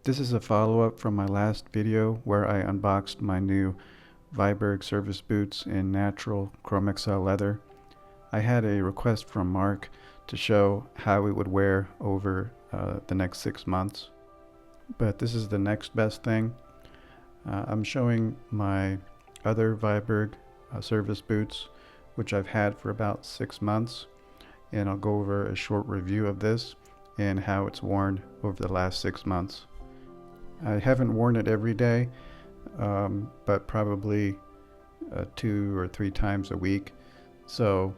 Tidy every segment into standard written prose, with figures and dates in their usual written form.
This is a follow-up from my last video where I unboxed my new Viberg service boots in natural Chrome XL leather. I had a request from Mark to show how it would wear over the next 6 months, but this is the next best thing. I'm showing my other Viberg service boots, which I've had for about 6 months, and I'll go over a short review of this and how it's worn over the last 6 months. I haven't worn it every day, but probably 2 or 3 times a week. So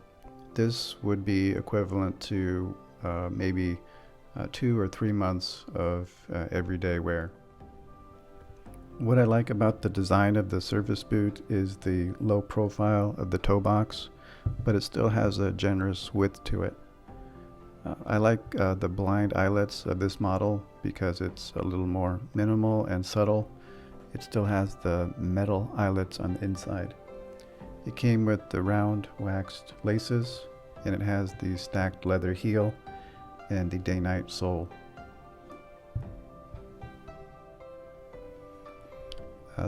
this would be equivalent to maybe 2 or 3 months of everyday wear. What I like about the design of the service boot is the low profile of the toe box, but it still has a generous width to it. I like the blind eyelets of this model because it's a little more minimal and subtle. It still has the metal eyelets on the inside. It came with the round waxed laces, and it has the stacked leather heel and the Dainite sole.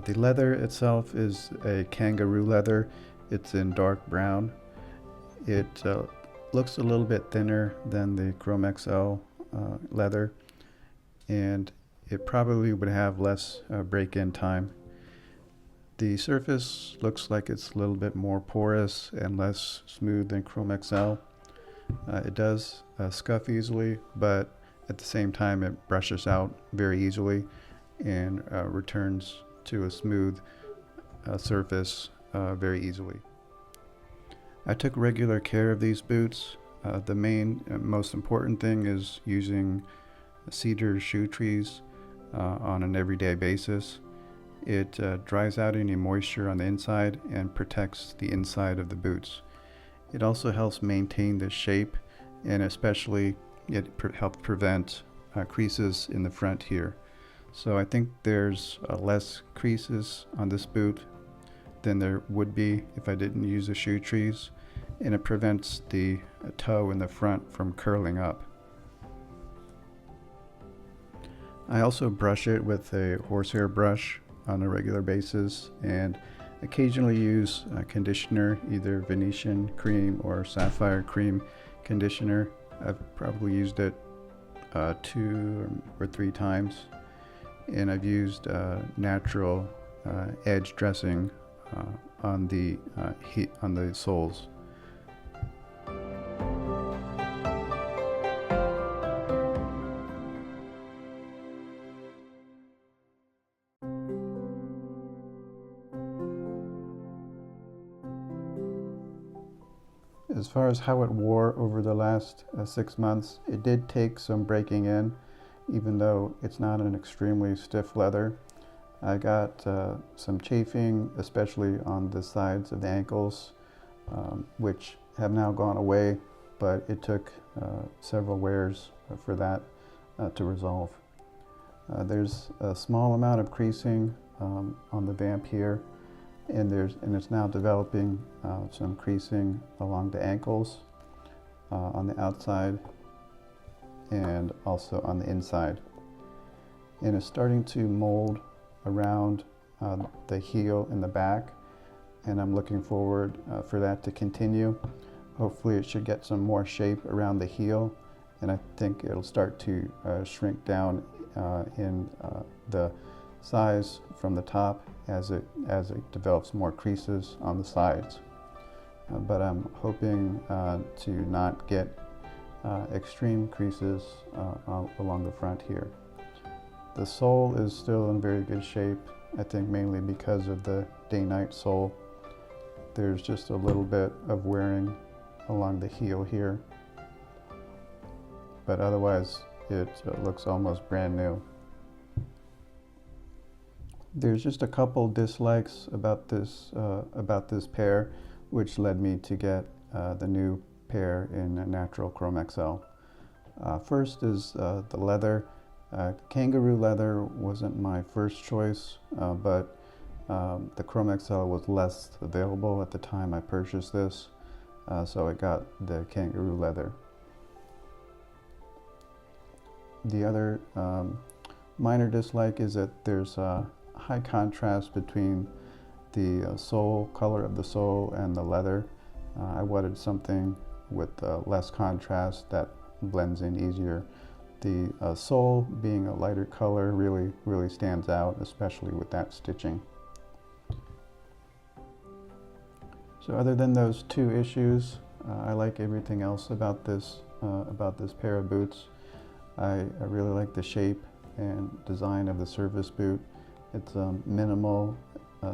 The leather itself is a Kangaroo leather. It's in dark brown. It looks a little bit thinner than the Chrome XL leather, and it probably would have less break-in time. The surface looks like it's a little bit more porous and less smooth than Chrome XL. It does scuff easily, but at the same time it brushes out very easily and returns to a smooth surface very easily. I took regular care of these boots. The main and most important thing is using cedar shoe trees on an everyday basis. It dries out any moisture on the inside and protects the inside of the boots. It also helps maintain the shape, and especially it helps prevent creases in the front here. So I think there's less creases on this boot than there would be if I didn't use the shoe trees, and it prevents the toe in the front from curling up. I also brush it with a horsehair brush on a regular basis, and occasionally use a conditioner, either Venetian cream or sapphire cream conditioner. I've probably used it 2 or 3 times, and I've used natural edge dressing on the soles. As far as how it wore over the last 6 months, it did take some breaking in, even though it's not an extremely stiff leather. I got some chafing, especially on the sides of the ankles, which have now gone away, but it took several wears for that to resolve. There's a small amount of creasing on the vamp here, and it's now developing some creasing along the ankles on the outside and also on the inside, and it's starting to mold around the heel in the back, and I'm looking forward for that to continue. Hopefully it should get some more shape around the heel, and I think it'll start to shrink down in the size from the top as it develops more creases on the sides. But I'm hoping to not get extreme creases along the front here. The sole is still in very good shape, I think mainly because of the Dainite sole. There's just a little bit of wearing along the heel here, but otherwise it looks almost brand new. There's just a couple dislikes about this pair, which led me to get the new pair in natural Chrome XL. First is the leather. Kangaroo leather wasn't my first choice, but the Chrome XL was less available at the time I purchased this, so I got the Kangaroo leather. The other minor dislike is that there's a high contrast between the sole, color of the sole, and the leather. I wanted something with less contrast that blends in easier. The sole, being a lighter color, really stands out, especially with that stitching. So other than those two issues, I like everything else about this pair of boots. I really like the shape and design of the service boot. It's a minimal,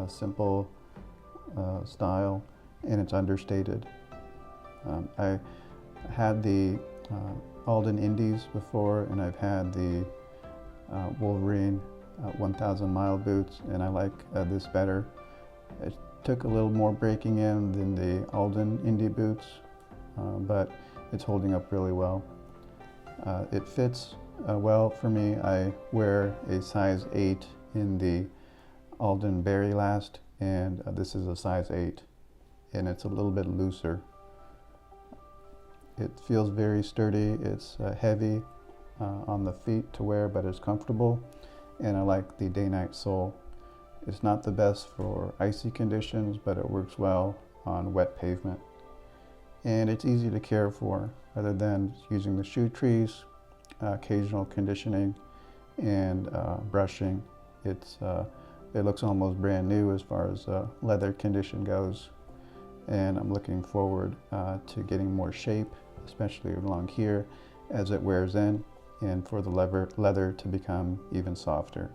simple style, and it's understated. I had the Alden Indies before, and I've had the Wolverine 1000 mile boots, and I like this better. It took a little more breaking in than the Alden Indy boots, but it's holding up really well. It fits well for me. I wear a size 8 in the Alden Berry Last, and this is a size 8, and it's a little bit looser. It feels very sturdy. It's heavy on the feet to wear, but it's comfortable, and I like the Dainite Sole. It's not the best for icy conditions, but it works well on wet pavement. And it's easy to care for, other than using the shoe trees, occasional conditioning, and brushing. It looks almost brand new as far as leather condition goes. And I'm looking forward to getting more shape, especially along here, as it wears in, and for the leather to become even softer.